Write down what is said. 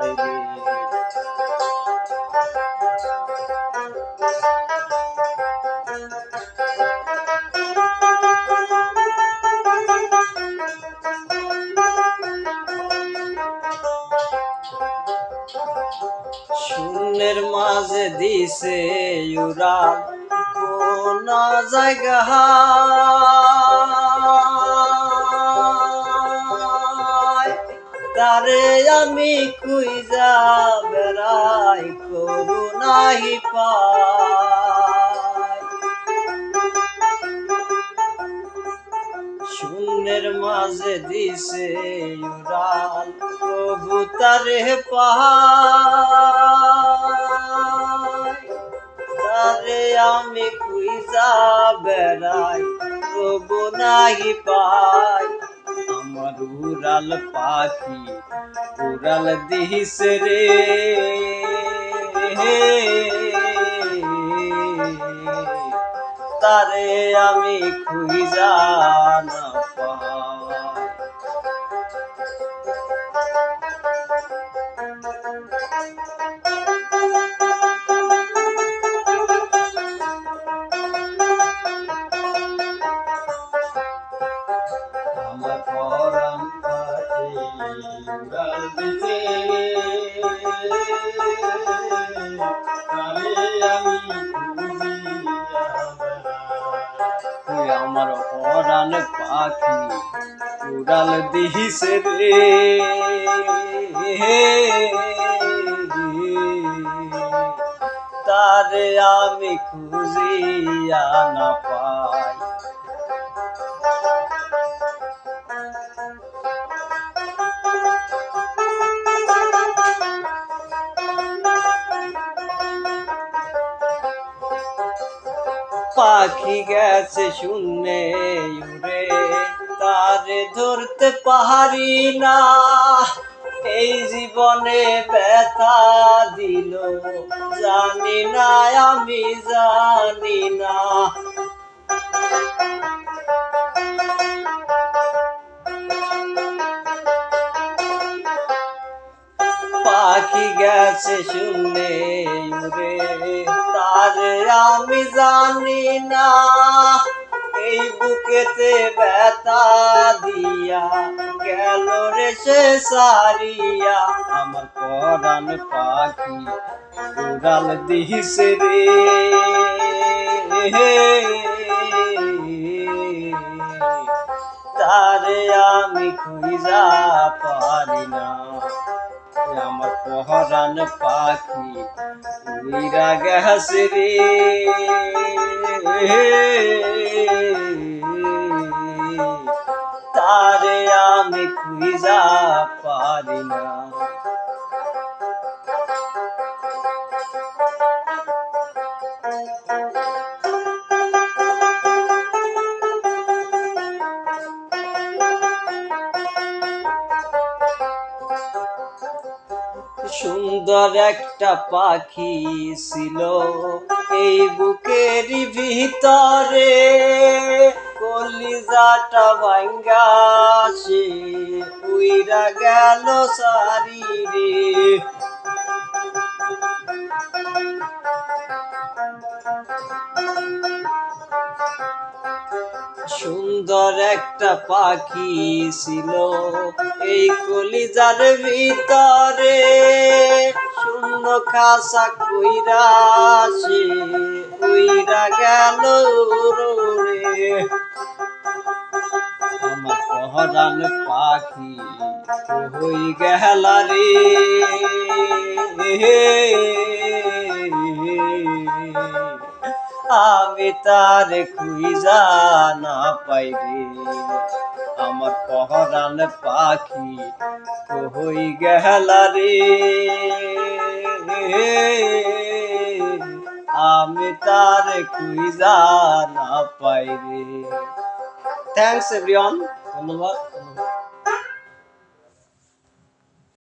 পায় রে। শূন্যের মাঝে দিছে উড়াল কোন জায়গা, তারে আমি খুঁজা বেড়াই করু নাহি পাই। শূন্যের মাঝে দিছে উড়াল প্রভু তারে পাই, তারে আমি খুঁজা বেড়াই প্রভু নাহি পাই। আমার উড়াল পাখি উড়াল দিছে রে, তারে আমি খুঁজা না পাই। আমার পরাণ পাখি উড়াল দিছে, তারে আমি খুঁজিয়া আমার পরাণ পাখি উড়াল দিছে রে, তারে আমি খুঁজিয়া না পাই। পাখি গেছে শূন্যে উড়ে, তারে ধরতে পারি না, এই জীবনে ব্যথা দিল জানি না, আমি জানি না। পাখি গেছে শূন্যে উড়ে, তারে আমি জানি না, এই বুকেতে ব্যথা দিয়া গেল রে সে সারিয়া। আমার পরাণ পাখি উড়াল দিছে রে, তারে আমি খুঁজা পারি না। আমার পরাণ পাখি উইরা গেছে রে, তারে আমি খুঁজা পারি না। সুন্দর একটা পাখি ছিল এই বুকের ভিতরে, কলিজাটা ভাঙ্গা সে উইরা গেল সারি রে। সুন্দর একটা পাখি ছিল এই কলিজার ভিতরে, শূন্য খাসা কইরা সে উইরা গেল রে। আমার পরাণ পাখি হই গেল রে, আমি তার খুঁজা না পাই রে। আমার পরাণ পাখি হই গেল রে, আমি তার খুঁজা না পাই রে। থ্যাংকস এভরিওয়ান, ধন্যবাদ।